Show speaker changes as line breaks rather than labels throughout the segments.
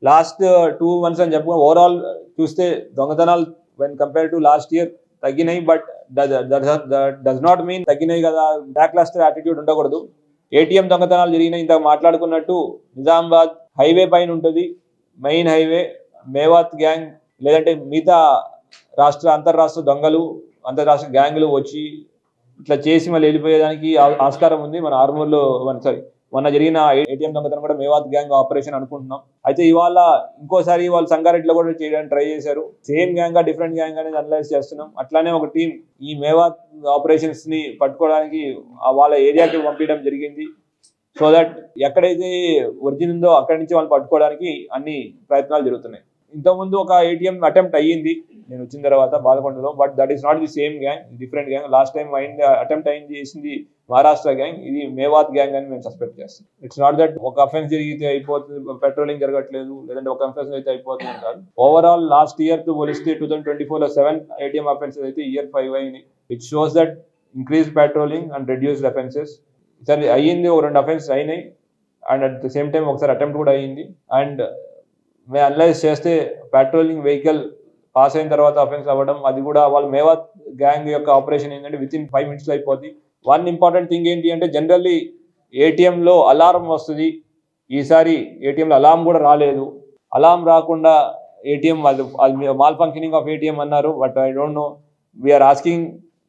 Last 2 months అని చెప్పుకో overall చూస్తే దొంగతనాలు when compare to last year తగ్గినాయి. బట్ డస్ నాట్ మీన్ తగ్గినాయి కదా, బ్యాక్ లాస్టర్ యాటిట్యూడ్ ఉండకూడదు. ఏటీఎం దొంగతనాలు జరిగినాయి, ఇంత మాట్లాడుకున్నట్టు నిజామాబాద్ హైవే పైన ఉంటుంది, మెయిన్ హైవే. మేవాత్ గ్యాంగ్ లేదంటే మిగతా అంతర్రాష్ట్ర దొంగలు, అంతర్రాష్ట్ర గ్యాంగులు వచ్చి ఇట్లా చేసి మళ్ళీ వెళ్ళిపోయేదానికి ఆస్కారం ఉంది. మన ఆర్మూర్లో మొన్న జరిగిన ఏటీఎం దొంగతనం కూడా మేవాత్ గ్యాంగ్ ఆపరేషన్ అనుకుంటున్నాం. అయితే ఇవాళ ఇంకోసారి వాళ్ళు సంగారెడ్డిలో కూడా చేయడానికి ట్రై చేశారు. సేమ్ గ్యాంగ్ డిఫరెంట్ గ్యాంగ్ అనేది అనలైజ్ చేస్తున్నాం. అట్లానే ఒక టీం ఈ మేవాత్ ఆపరేషన్స్ ని పట్టుకోవడానికి వాళ్ళ ఏరియాకి పంపించడం జరిగింది. సో దట్ ఎక్కడైతే ఒరిజిన్ ఉందో అక్కడి నుంచి వాళ్ళు పట్టుకోవడానికి అన్ని ప్రయత్నాలు జరుగుతున్నాయి. ఇంతకుముందు ఒక ఏటీఎం అటెంప్ట్ అయ్యింది నేను వచ్చిన తర్వాత బాలకొండలో, but that is not the same gang, different gang. Last time attempt చేసింది మహారాష్ట్ర గ్యాంగ్, ఇది మేవాత్ గ్యాంగ్ అని మేము సస్పెక్ట్ చేస్తాం. ఇట్స్ నాట్ దట్ ఒక అఫెన్స్ జరిగితే అయిపోతుంది, పెట్రోలింగ్ జరగట్లేదు, లేదంటే ఒక అఫెన్స్ అయితే అయిపోతుంది కాదు. ఓవరాల్ లాస్ట్ ఇయర్ తో పోలిస్తే 2024లో 7 ఏటీఎం అఫెన్సెస్ అయితే ఇయర్ 5 అయినాయి. It shows that increase patrolling and reduced offences. సరే అయ్యింది, ఒక 2 అఫెన్స్ అయినాయి, and at the same time ఒకసారి అటెంప్ట్ కూడా అయ్యింది. అండ్ మేము అనలైజ్ చేస్తే పెట్రోలింగ్ వెహికల్ పాస్ అయిన తర్వాత అఫెన్స్ అవ్వడం, అది కూడా వాళ్ళ మేవాత్ గ్యాంగ్ యొక్క ఆపరేషన్ ఏంటంటే వితిన్ 5 minutes అయిపోద్ది. వన్ ఇంపార్టెంట్ థింగ్ ఏంటి అంటే జనరల్లీ ఏటీఎంలో అలారం వస్తుంది, ఈసారి ఏటీఎంలో అలారం కూడా రాలేదు. అలారం రాకుండా ఏటీఎం అది మాల్ ఫంక్షనింగ్ ఆఫ్ ఏటీఎం అన్నారు. But I don't know, we're asking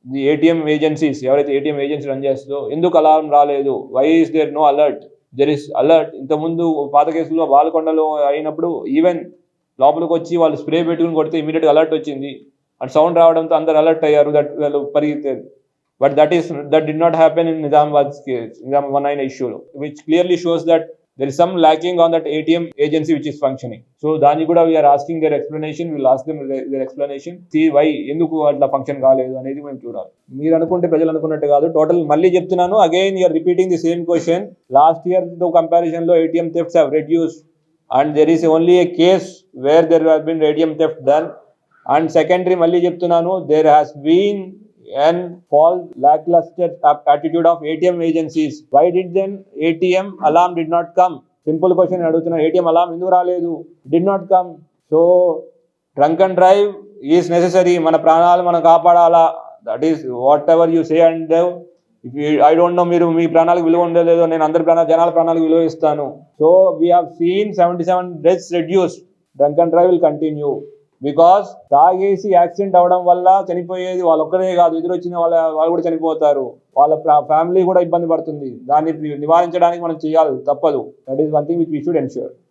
the ATM agencies, ఎవరైతే ఏటీఎం ఏజెన్సీ రన్ చేస్తుందో ఎందుకు అలారం రాలేదు, why is there no alert? There is alert. ఇంతకుముందు పాత కేసులో బాలకొండలో అయినప్పుడు ఈవెన్ లోపలికి వచ్చి వాళ్ళు స్ప్రే పెట్టుకుని కొడితే ఇమీడియట్గా అలర్ట్ వచ్చింది, అండ్ సౌండ్ రావడంతో అందరు అలర్ట్ అయ్యారు, వాళ్ళు పరిగెత్తారు. But that did not happen in Nizamabad case, Nizamabad అయిన ఇష్యూలో, which clearly shows that there is some lacking on that ATM agency which is functioning. So దాన్ని కూడా we are asking their explanation, we will ask them their explanation, see why ఎందుకు అట్లా function కాలేదు అనేది మేము చూడాలి. మీరు అనుకుంటే ప్రజలు అనుకున్నట్టు కాదు. టోటల్ మళ్ళీ చెప్తున్నాను, again you are repeating the same question. Last year తో కంపారిజన్ లో ATM thefts have reduced and there is only a case where there have been ATM theft done. And secondary మళ్ళీ చెప్తున్నాను, there has been and false lackluster attitude of ATM agencies. Why did then ATM alarm did not come? Simple question అడుగుతున్నా, ATM alarm ఎందుకు రాలేదు? Did not come. So drunk and drive is necessary. మన ప్రాణాలు మనం కాపాడాలా. That is whatever you say and do. I don't know మీరు మీ ప్రాణాలకు విలువ ఉండలేదో, నేను అందరి జనాల ప్రాణాలకు విలువ ఇస్తాను. So we have seen 77 deaths reduced. Drunk and drive will continue. Because తాగేసి యాక్సిడెంట్ అవడం వల్ల చనిపోయేది వాళ్ళు ఒక్కరే కాదు, ఎదురొచ్చిన వాళ్ళు కూడా చనిపోతారు, వాళ్ళ ఫ్యామిలీ కూడా ఇబ్బంది పడుతుంది. దాన్ని నివారించడానికి మనం చేయాలి, తప్పదు. That is one thing which we should ensure.